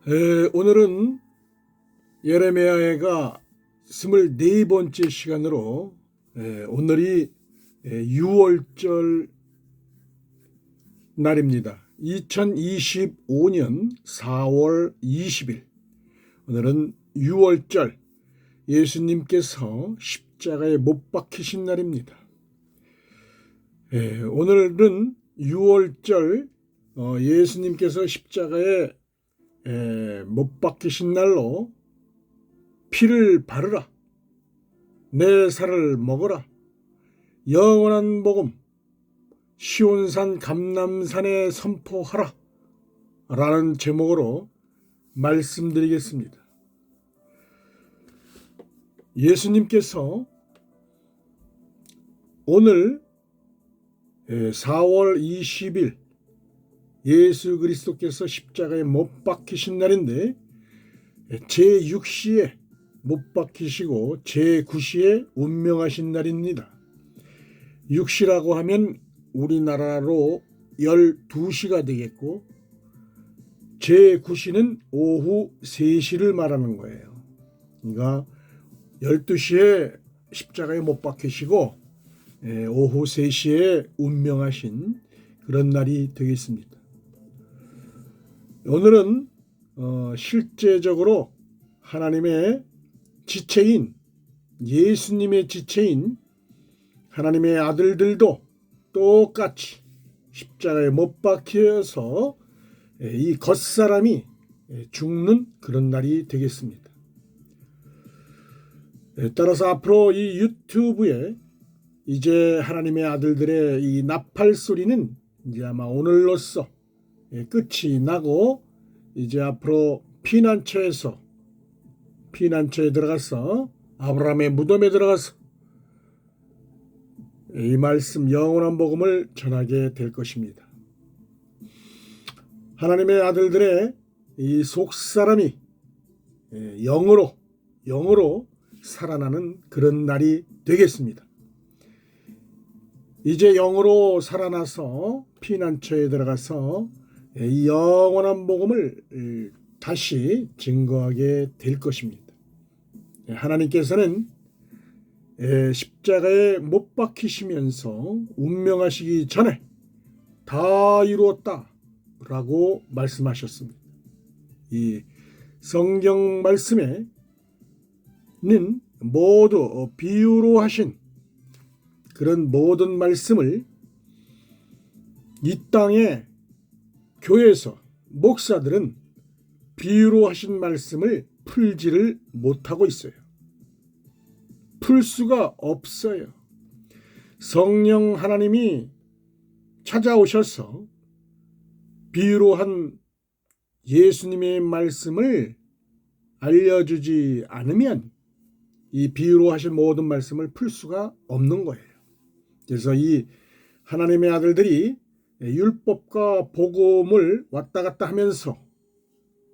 오늘은 예레미야가 24번째 시간으로 오늘이 6월절 날입니다. 2025년 4월 20일 오늘은 6월절 예수님께서 십자가에 못 박히신 날입니다. 오늘은 6월절 예수님께서 십자가에 못 박히신 날로 피를 바르라, 내 살을 먹어라, 영원한 복음 시온산 감람산에 선포하라 라는 제목으로 말씀드리겠습니다. 예수님께서 오늘 4월 20일 예수 그리스도께서 십자가에 못 박히신 날인데 제6시에 못 박히시고 제9시에 운명하신 날입니다. 6시라고 하면 우리나라로 12시가 되겠고 제9시는 오후 3시를 말하는 거예요. 그러니까 12시에 십자가에 못 박히시고 오후 3시에 운명하신 그런 날이 되겠습니다. 오늘은 실제적으로 하나님의 지체인, 예수님의 지체인 하나님의 아들들도 똑같이 십자가에 못 박혀서 이 겉사람이 죽는 그런 날이 되겠습니다. 따라서 앞으로 이 유튜브에 이제 하나님의 아들들의 이 나팔 소리는 이제 아마 오늘로써 끝이 나고 이제 앞으로 피난처에 들어가서 아브라함의 무덤에 들어가서 이 말씀 영원한 복음을 전하게 될 것입니다. 하나님의 아들들의 이 속사람이 영으로 살아나는 그런 날이 되겠습니다. 이제 영으로 살아나서 피난처에 들어가서 이 영원한 복음을 다시 증거하게 될 것입니다. 하나님께서는 십자가에 못 박히시면서 운명하시기 전에 다 이루었다 라고 말씀하셨습니다. 이 성경 말씀에는 모두 비유로 하신 그런 모든 말씀을 이 땅에 교회에서 목사들은 비유로 하신 말씀을 풀지를 못하고 있어요. 풀 수가 없어요. 성령 하나님이 찾아오셔서 비유로 한 예수님의 말씀을 알려주지 않으면 이 비유로 하신 모든 말씀을 풀 수가 없는 거예요. 그래서 이 하나님의 아들들이 율법과 복음을 왔다 갔다 하면서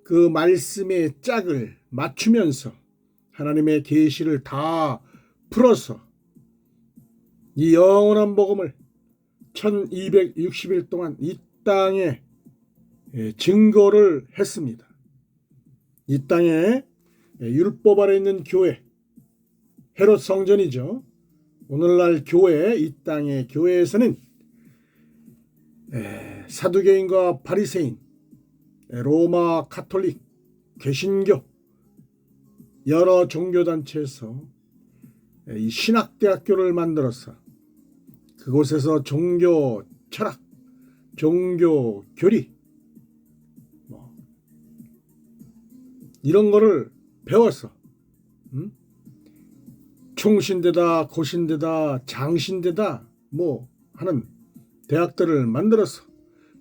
그 말씀의 짝을 맞추면서 하나님의 계시를 다 풀어서 이 영원한 복음을 1260일 동안 이 땅에 증거를 했습니다. 이 땅에 율법 아래 있는 교회, 헤롯 성전이죠. 오늘날 교회, 이 땅의 교회에서는 사두개인과 바리새인, 로마 가톨릭, 개신교 여러 종교단체에서 이 신학대학교를 만들어서 그곳에서 종교 철학, 종교 교리 이런 거를 배워서 충신대다, 고신대다, 장신대다 하는 대학들을 만들어서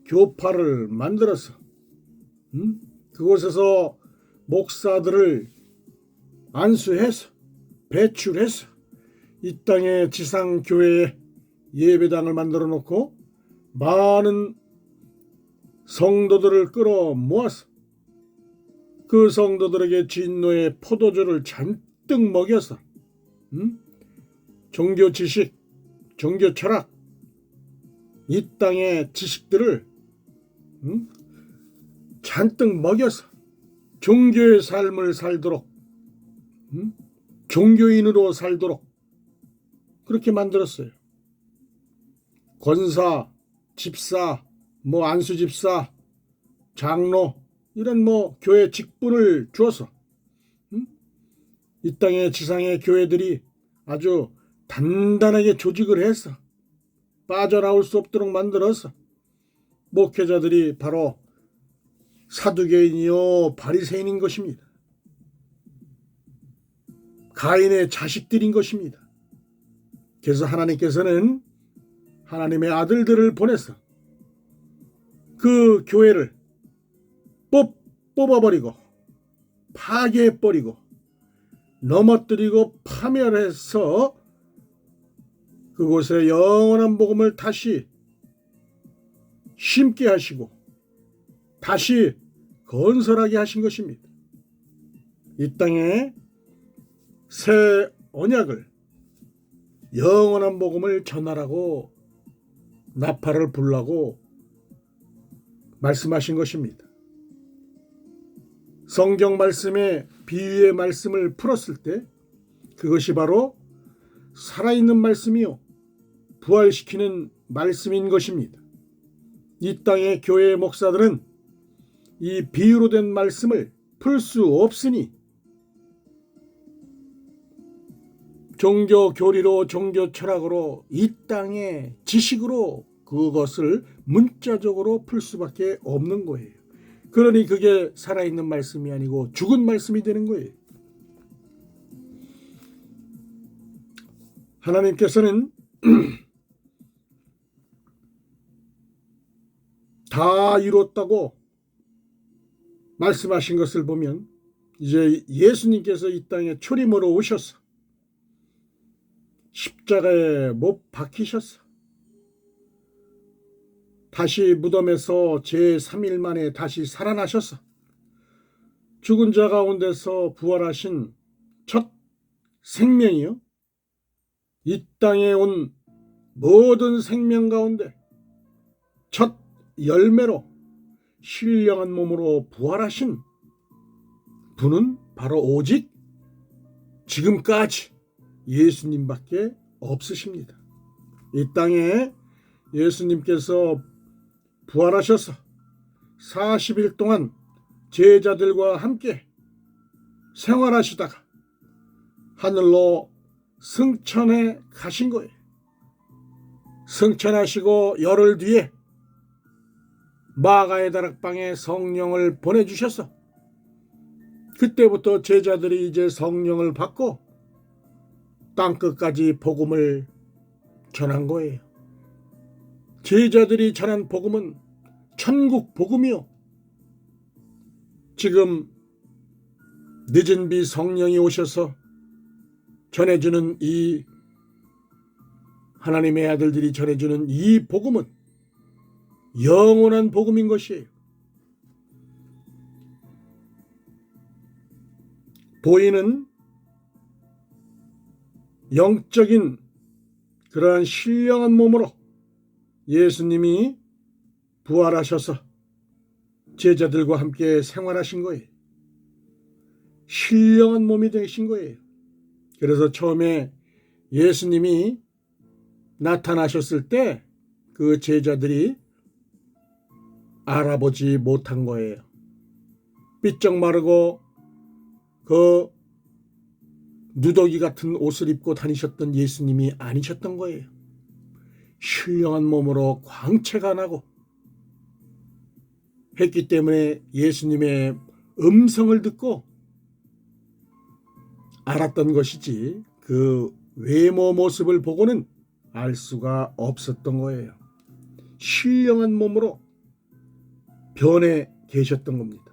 교파를 만들어서 그곳에서 목사들을 안수해서 배출해서 이 땅의 지상교회에 예배당을 만들어 놓고 많은 성도들을 끌어모아서 그 성도들에게 진노의 포도주를 잔뜩 먹여서 종교 지식, 종교 철학 이 땅의 지식들을 잔뜩 먹여서 종교의 삶을 살도록, 종교인으로 살도록 그렇게 만들었어요. 권사, 집사, 안수집사, 장로 이런 교회 직분을 주어서 이 땅의 지상의 교회들이 아주 단단하게 조직을 해서 빠져나올 수 없도록 만들어서 목회자들이 바로 사두개인이요 바리새인인 것입니다. 가인의 자식들인 것입니다. 그래서 하나님께서는 하나님의 아들들을 보내서 그 교회를 뽑아버리고 파괴해버리고 넘어뜨리고 파멸해서 그곳에 영원한 복음을 다시 심게 하시고 다시 건설하게 하신 것입니다. 이 땅에 새 언약을 영원한 복음을 전하라고 나팔을 불라고 말씀하신 것입니다. 성경 말씀에 비유의 말씀을 풀었을 때 그것이 바로 살아있는 말씀이요 부활시키는 말씀인 것입니다. 이 땅의 교회의 목사들은 이 비유로 된 말씀을 풀 수 없으니 종교 교리로 종교 철학으로 이 땅의 지식으로 그것을 문자적으로 풀 수밖에 없는 거예요. 그러니 그게 살아있는 말씀이 아니고 죽은 말씀이 되는 거예요. 하나님께서는 다 이뤘다고 말씀하신 것을 보면 이제 예수님께서 이 땅에 초림으로 오셔서 십자가에 못 박히셨어. 다시 무덤에서 제3일 만에 다시 살아나셨어. 죽은 자 가운데서 부활하신 첫 생명이요. 이 땅에 온 모든 생명 가운데 첫 열매로 신령한 몸으로 부활하신 분은 바로 오직 지금까지 예수님밖에 없으십니다. 이 땅에 예수님께서 부활하셔서 40일 동안 제자들과 함께 생활하시다가 하늘로 승천해 가신 거예요. 승천하시고 열흘 뒤에 마가의 다락방에 성령을 보내주셔서 그때부터 제자들이 이제 성령을 받고 땅끝까지 복음을 전한 거예요. 제자들이 전한 복음은 천국 복음이요. 지금 늦은 비 성령이 오셔서 전해주는 이 하나님의 아들들이 전해주는 이 복음은 영원한 복음인 것이에요. 보이는 영적인 그러한 신령한 몸으로 예수님이 부활하셔서 제자들과 함께 생활하신 거예요. 신령한 몸이 되신 거예요. 그래서 처음에 예수님이 나타나셨을 때 그 제자들이 알아보지 못한 거예요. 삐쩍 마르고 그 누더기 같은 옷을 입고 다니셨던 예수님이 아니셨던 거예요. 신령한 몸으로 광채가 나고 했기 때문에 예수님의 음성을 듣고 알았던 것이지 그 외모 모습을 보고는 알 수가 없었던 거예요. 신령한 몸으로 변해 계셨던 겁니다.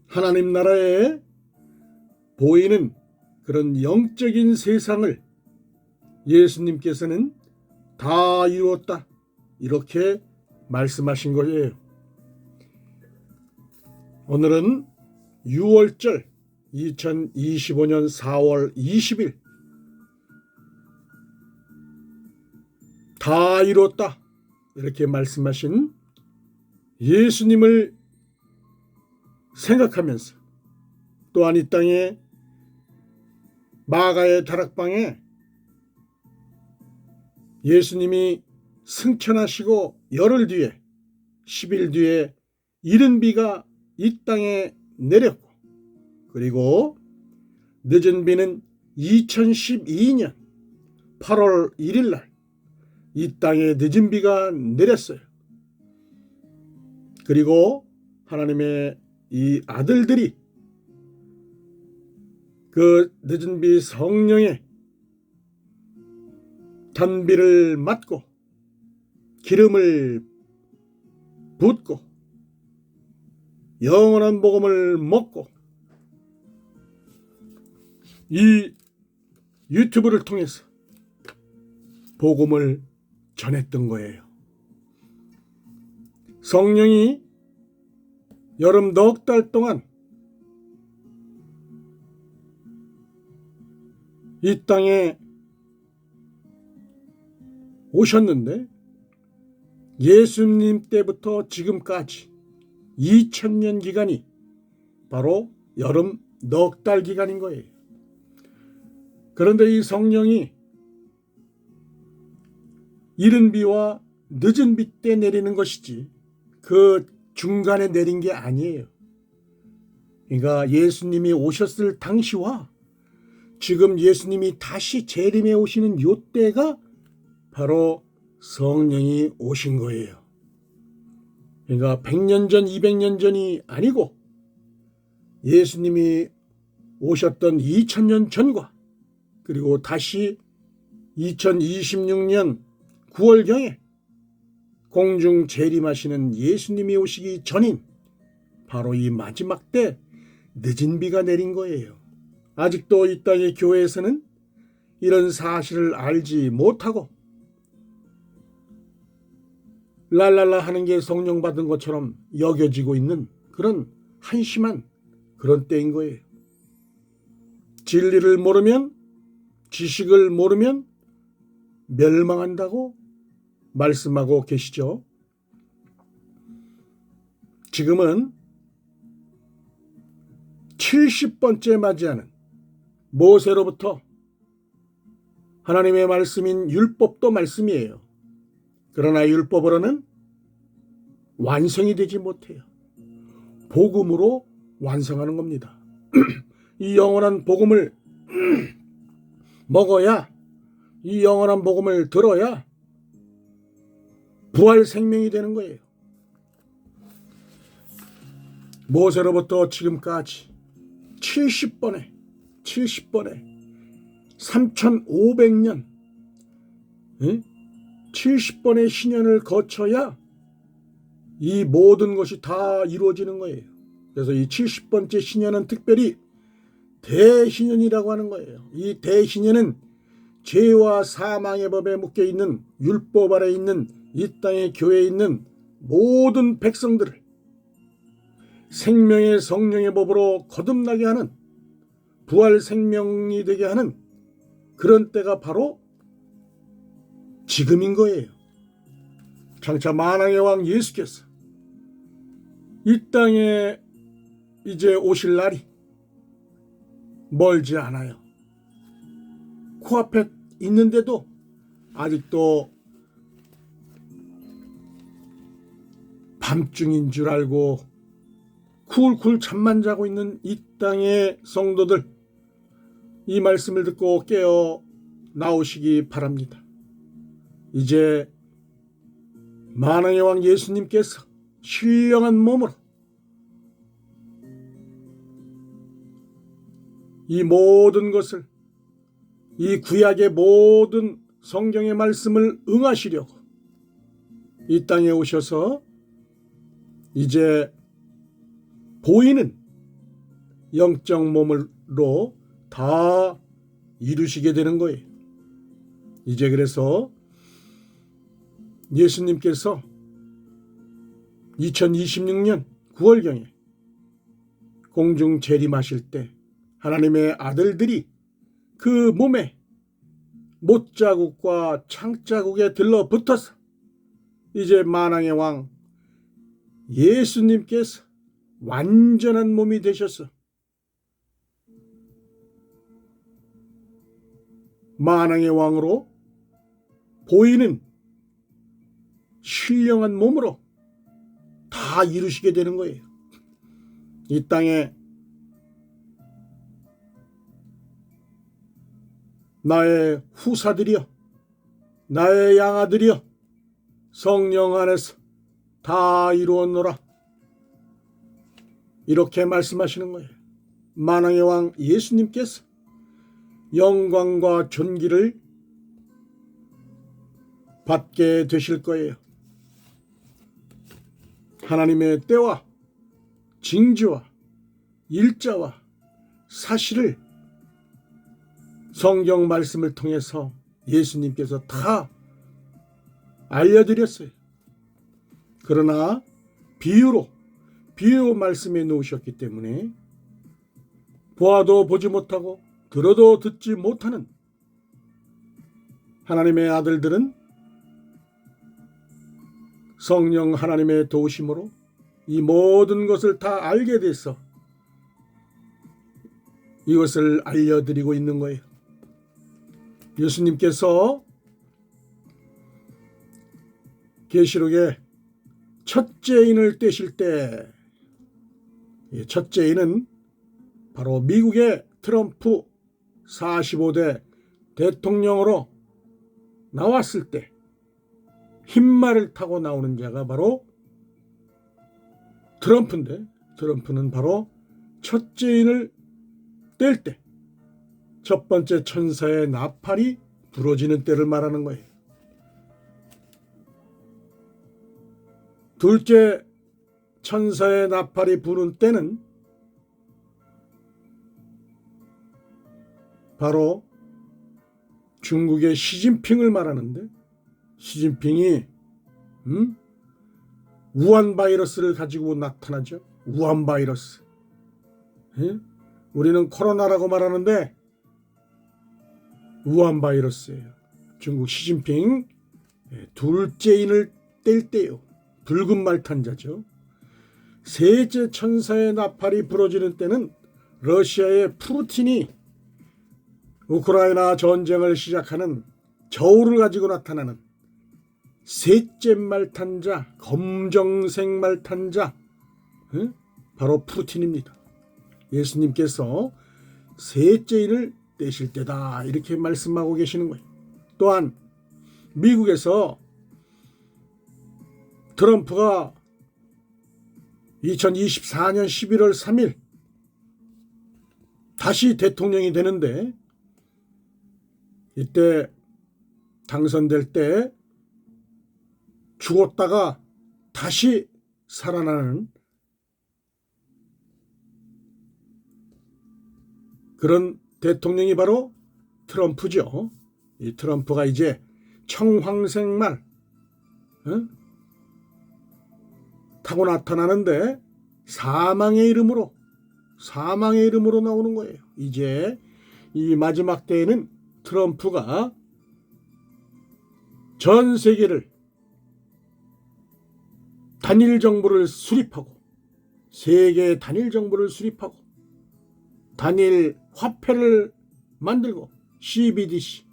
하나님 나라에 보이는 그런 영적인 세상을 예수님께서는 다 이루었다 이렇게 말씀하신 거예요. 오늘은 6월절 2025년 4월 20일 다 이뤘다 이렇게 말씀하신 예수님을 생각하면서 또한 이 땅에 마가의 다락방에 예수님이 승천하시고 열흘 뒤에 10일 뒤에 이른 비가 이 땅에 내렸고, 그리고 늦은 비는 2012년 8월 1일 날 이 땅에 늦은 비가 내렸어요. 그리고 하나님의 이 아들들이 그 늦은 비 성령의 단비를 맞고 기름을 붓고 영원한 복음을 먹고 이 유튜브를 통해서 복음을 전했던 거예요. 성령이 여름 넉 달 동안 이 땅에 오셨는데 예수님 때부터 지금까지 2000년 기간이 바로 여름 넉 달 기간인 거예요. 그런데 이 성령이 이른 비와 늦은 비 때 내리는 것이지 그 중간에 내린 게 아니에요. 그러니까 예수님이 오셨을 당시와 지금 예수님이 다시 재림해 오시는 요 때가 바로 성령이 오신 거예요. 그러니까 100년 전, 200년 전이 아니고 예수님이 오셨던 2000년 전과 그리고 다시 2026년 9월경에 공중 재림하시는 예수님이 오시기 전인 바로 이 마지막 때 늦은 비가 내린 거예요. 아직도 이 땅의 교회에서는 이런 사실을 알지 못하고 랄랄라 하는 게 성령 받은 것처럼 여겨지고 있는 그런 한심한 그런 때인 거예요. 진리를 모르면, 지식을 모르면 멸망한다고 말씀하고 계시죠. 지금은 70번째 맞이하는 모세로부터 하나님의 말씀인 율법도 말씀이에요. 그러나 율법으로는 완성이 되지 못해요. 복음으로 완성하는 겁니다. 이 영원한 복음을 먹어야, 이 영원한 복음을 들어야 부활 생명이 되는 거예요. 모세로부터 지금까지 70번에 3500년 70번의 신년을 거쳐야 이 모든 것이 다 이루어지는 거예요. 그래서 이 70번째 신년은 특별히 대신년이라고 하는 거예요. 이 대신년은 죄와 사망의 법에 묶여 있는 율법 아래 있는 이 땅의 교회에 있는 모든 백성들을 생명의 성령의 법으로 거듭나게 하는 부활 생명이 되게 하는 그런 때가 바로 지금인 거예요. 장차 만왕의 왕 예수께서 이 땅에 이제 오실 날이 멀지 않아요. 코앞에 있는데도 아직도 밤중인 줄 알고 쿨쿨 잠만 자고 있는 이 땅의 성도들, 이 말씀을 듣고 깨어 나오시기 바랍니다. 이제 만왕의 왕 예수님께서 신령한 몸으로 이 모든 것을, 이 구약의 모든 성경의 말씀을 응하시려고 이 땅에 오셔서 이제 보이는 영적 몸으로 다 이루시게 되는 거예요. 이제 그래서 예수님께서 2026년 9월경에 공중 재림하실 때 하나님의 아들들이 그 몸에 못자국과 창자국에 들러붙어서 이제 만왕의 왕 예수님께서 완전한 몸이 되셔서 만왕의 왕으로 보이는 신령한 몸으로 다 이루시게 되는 거예요. 이 땅에 나의 후사들이여, 나의 양아들이여, 성령 안에서 다 이루었노라. 이렇게 말씀하시는 거예요. 만왕의 왕 예수님께서 영광과 존귀를 받게 되실 거예요. 하나님의 때와 징조와 일자와 사실을 성경 말씀을 통해서 예수님께서 다 알려드렸어요. 그러나 비유 말씀에 놓으셨기 때문에 보아도 보지 못하고 들어도 듣지 못하는 하나님의 아들들은 성령 하나님의 도우심으로 이 모든 것을 다 알게 돼서 이것을 알려드리고 있는 거예요. 예수님께서 계시록에 첫째인을 떼실 때, 첫째인은 바로 미국의 트럼프 45대 대통령으로 나왔을 때 흰말을 타고 나오는 자가 바로 트럼프인데, 트럼프는 바로 첫째인을 뗄 때 첫 번째 천사의 나팔이 부러지는 때를 말하는 거예요. 둘째 천사의 나팔이 부는 때는 바로 중국의 시진핑을 말하는데, 시진핑이 우한 바이러스를 가지고 나타나죠. 우한 바이러스. 우리는 코로나라고 말하는데 우한 바이러스예요. 중국 시진핑 둘째인을 뗄 때요. 붉은 말 탄 자죠. 셋째 천사의 나팔이 부러지는 때는 러시아의 푸틴이 우크라이나 전쟁을 시작하는 저울을 가지고 나타나는 셋째 말 탄 자, 검정색 말 탄 자, 바로 푸틴입니다. 예수님께서 셋째 인을 떼실 때다 이렇게 말씀하고 계시는 거예요. 또한 미국에서 트럼프가 2024년 11월 3일 다시 대통령이 되는데, 이때 당선될 때 죽었다가 다시 살아나는 그런 대통령이 바로 트럼프죠. 이 트럼프가 이제 청황색 말 타고 나타나는데 사망의 이름으로 나오는 거예요. 이제 이 마지막 때에는 트럼프가 전 세계를 단일 정부를 수립하고, 세계 단일 정부를 수립하고 단일 화폐를 만들고 CBDC,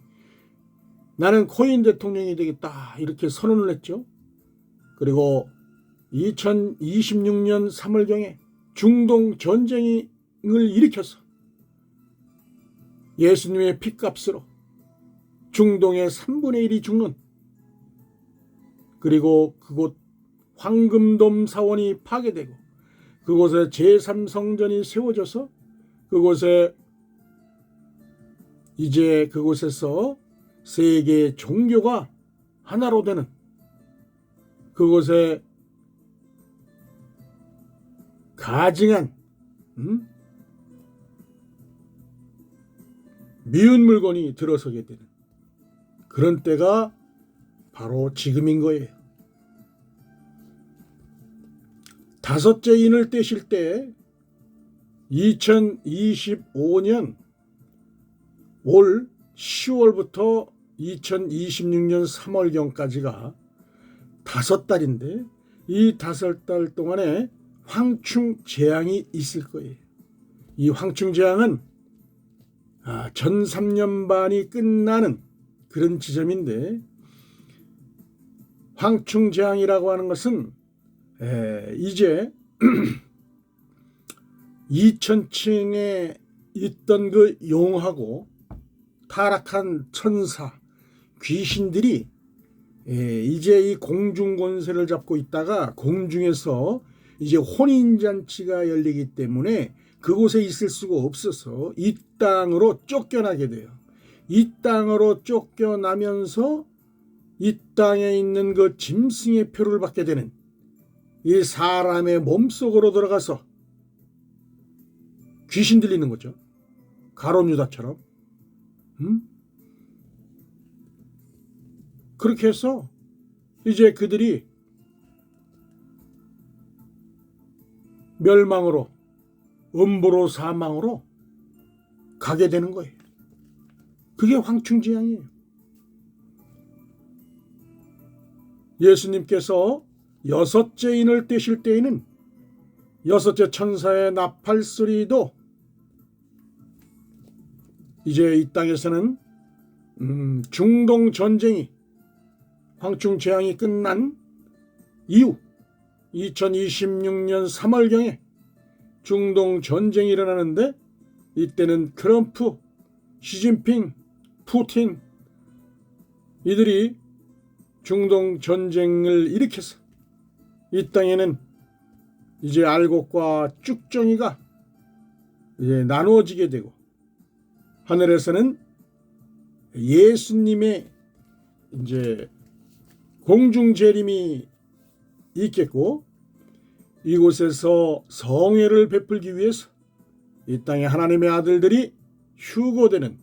나는 코인 대통령이 되겠다 이렇게 선언을 했죠. 그리고 2026년 3월경에 중동 전쟁을 일으켜서 예수님의 피값으로 중동의 3분의 1이 죽는, 그리고 그곳 황금돔 사원이 파괴되고 그곳에 제3성전이 세워져서 그곳에 이제 그곳에서 세계 종교가 하나로 되는, 그곳에 가증한 미운 물건이 들어서게 되는 그런 때가 바로 지금인 거예요. 다섯째 인을 떼실 때 2025년 올 10월부터 2026년 3월경까지가 5달인데, 이 5달 동안에 황충 재앙이 있을 거예요. 이 황충 재앙은 전 3년반이 끝나는 그런 지점인데, 황충 재앙이라고 하는 것은 이제 2000층에 있던 그 용하고 타락한 천사, 귀신들이 이제 이 공중 권세를 잡고 있다가 공중에서 이제 혼인잔치가 열리기 때문에 그곳에 있을 수가 없어서 이 땅으로 쫓겨나게 돼요. 이 땅으로 쫓겨나면서 이 땅에 있는 그 짐승의 표를 받게 되는, 이 사람의 몸속으로 들어가서 귀신 들리는 거죠. 가룟 유다처럼. 그렇게 해서 이제 그들이 멸망으로, 음부로, 사망으로 가게 되는 거예요. 그게 황충재앙이에요. 예수님께서 여섯째 인을 떼실 때에는 여섯째 천사의 나팔 소리도 이제 이 땅에서는 중동 전쟁이, 황충 재앙이 끝난 이후 2026년 3월경에 중동 전쟁이 일어나는데, 이때는 트럼프, 시진핑, 푸틴 이들이 중동 전쟁을 일으켜서 이 땅에는 이제 알곡과 쭉정이가 이제 나누어지게 되고, 하늘에서는 예수님의 이제 공중 재림이 있겠고, 이곳에서 성회를 베풀기 위해서 이 땅에 하나님의 아들들이 휴거되는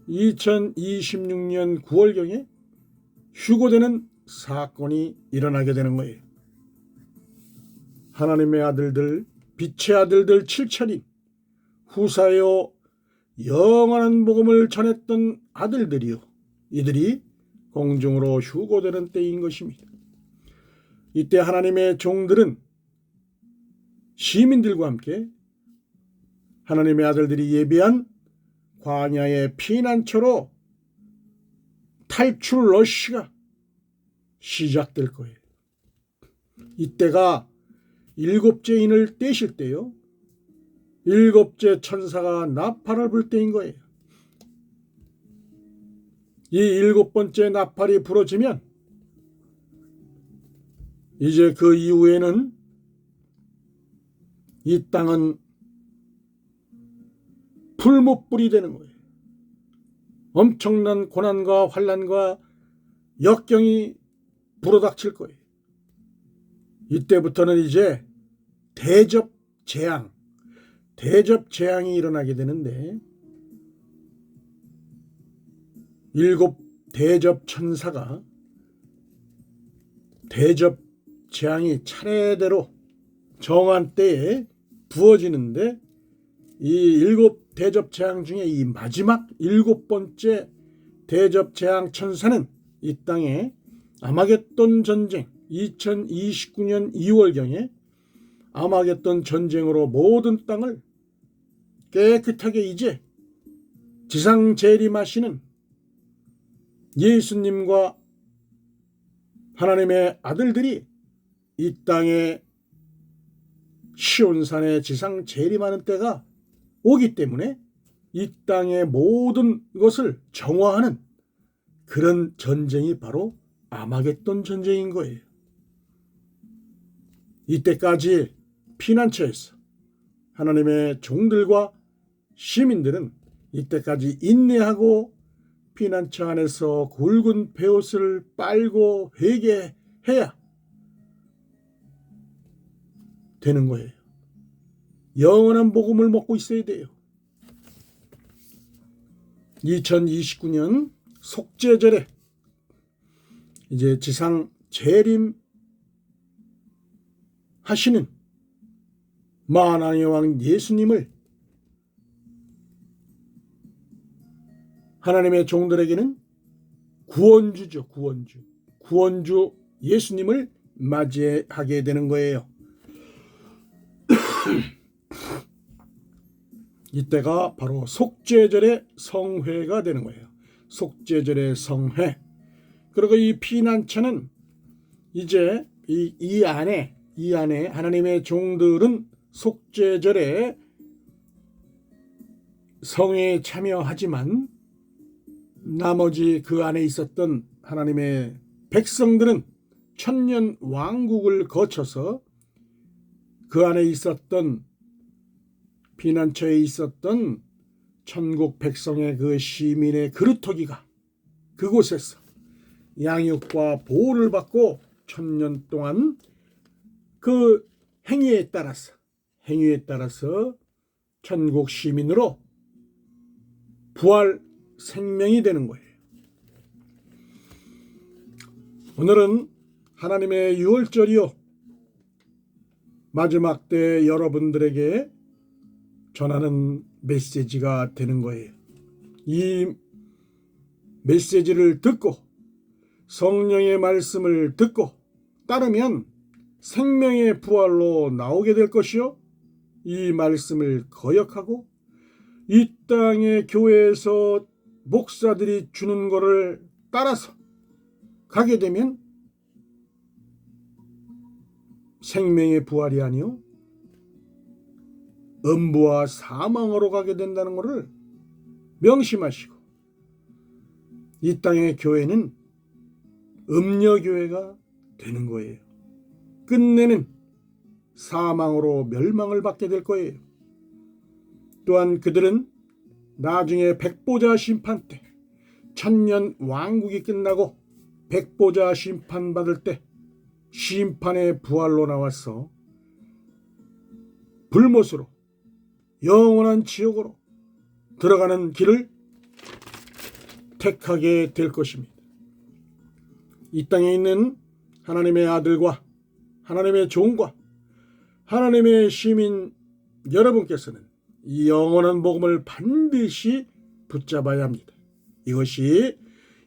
2026년 9월경에 휴거되는 사건이 일어나게 되는 거예요. 하나님의 아들들, 빛의 아들들 7천인 후사여 영원한 복음을 전했던 아들들이요, 이들이 공중으로 휴거되는 때인 것입니다. 이때 하나님의 종들은 시민들과 함께 하나님의 아들들이 예비한 광야의 피난처로 탈출 러시가 시작될 거예요. 이때가 일곱째 인을 떼실 때요, 일곱째 천사가 나팔을 불 때인 거예요. 이 일곱 번째 나팔이 불어지면 이제 그 이후에는 이 땅은 풀무불이 되는 거예요. 엄청난 고난과 환난과 역경이 불어닥칠 거예요. 이때부터는 이제 대접재앙이 일어나게 되는데, 일곱 대접 천사가 대접재앙이 차례대로 정한 때에 부어지는데, 이 일곱 대접재앙 중에 이 마지막 일곱 번째 대접재앙 천사는 이 땅에 아마겟돈 전쟁 2029년 2월경에 아마겟돈 전쟁으로 모든 땅을 깨끗하게 이제 지상 재림하시는 예수님과 하나님의 아들들이 이 땅에 시온산에 지상 재림하는 때가 오기 때문에 이 땅의 모든 것을 정화하는 그런 전쟁이 바로 아마겟돈 전쟁인 거예요. 이때까지 피난처에서 하나님의 종들과 시민들은 이때까지 인내하고 피난처 안에서 굵은 베옷을 빨고 회개해야 되는 거예요. 영원한 복음을 먹고 있어야 돼요. 2029년 속죄절에 이제 지상 재림 하시는 만왕의 왕 예수님을 하나님의 종들에게는 구원주죠. 구원주 예수님을 맞이하게 되는 거예요. 이때가 바로 속죄절의 성회가 되는 거예요. 속죄절의 성회. 그리고 이 피난처는 이제 이 안에 하나님의 종들은 속죄절에 성회에 참여하지만 나머지 그 안에 있었던 하나님의 백성들은 천년 왕국을 거쳐서 그 안에 있었던 피난처에 있었던 천국 백성의 그 시민의 그루터기가 그곳에서 양육과 보호를 받고 천년 동안 그 행위에 따라서 천국 시민으로 부활 생명이 되는 거예요. 오늘은 하나님의 유월절이요, 마지막 때 여러분들에게 전하는 메시지가 되는 거예요. 이 메시지를 듣고 성령의 말씀을 듣고 따르면 생명의 부활로 나오게 될 것이요, 이 말씀을 거역하고 이 땅의 교회에서 목사들이 주는 것을 따라서 가게 되면 생명의 부활이 아니요 음부와 사망으로 가게 된다는 것을 명심하시고, 이 땅의 교회는 음녀교회가 되는 거예요. 끝내는 사망으로 멸망을 받게 될 거예요. 또한 그들은 나중에 백보자 심판 때, 천년 왕국이 끝나고 백보자 심판 받을 때 심판의 부활로 나와서 불못으로 영원한 지옥으로 들어가는 길을 택하게 될 것입니다. 이 땅에 있는 하나님의 아들과 하나님의 종과 하나님의 시민 여러분께서는 이 영원한 복음을 반드시 붙잡아야 합니다. 이것이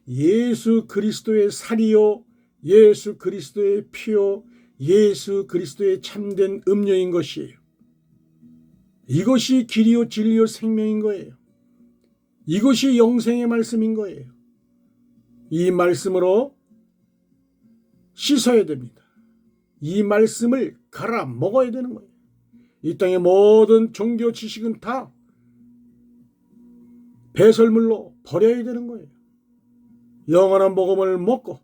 예수 그리스도의 살이요, 예수 그리스도의 피요, 예수 그리스도의 참된 음료인 것이에요. 이것이 길이요 진리요 생명인 거예요. 이것이 영생의 말씀인 거예요. 이 말씀으로 씻어야 됩니다. 이 말씀을 갈아 먹어야 되는 거예요. 이 땅의 모든 종교 지식은 다 배설물로 버려야 되는 거예요. 영원한 복음을 먹고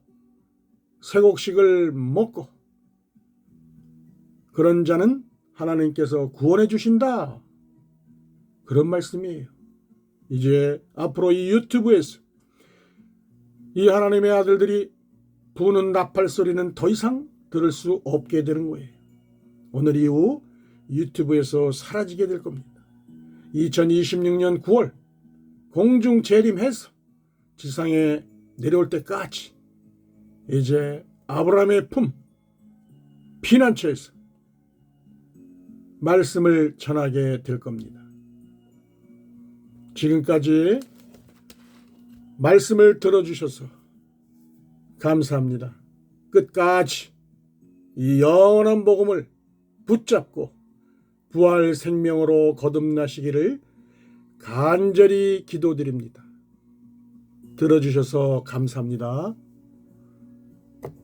쇠곡식을 먹고 그런 자는 하나님께서 구원해 주신다, 그런 말씀이에요. 이제 앞으로 이 유튜브에서 이 하나님의 아들들이 부는 나팔 소리는 더 이상 들을 수 없게 되는 거예요. 오늘 이후 유튜브에서 사라지게 될 겁니다. 2026년 9월 공중 재림해서 지상에 내려올 때까지 이제 아브라함의 품 피난처에서 말씀을 전하게 될 겁니다. 지금까지 말씀을 들어주셔서 감사합니다. 끝까지 이 영원한 복음을 붙잡고 부활 생명으로 거듭나시기를 간절히 기도드립니다. 들어주셔서 감사합니다.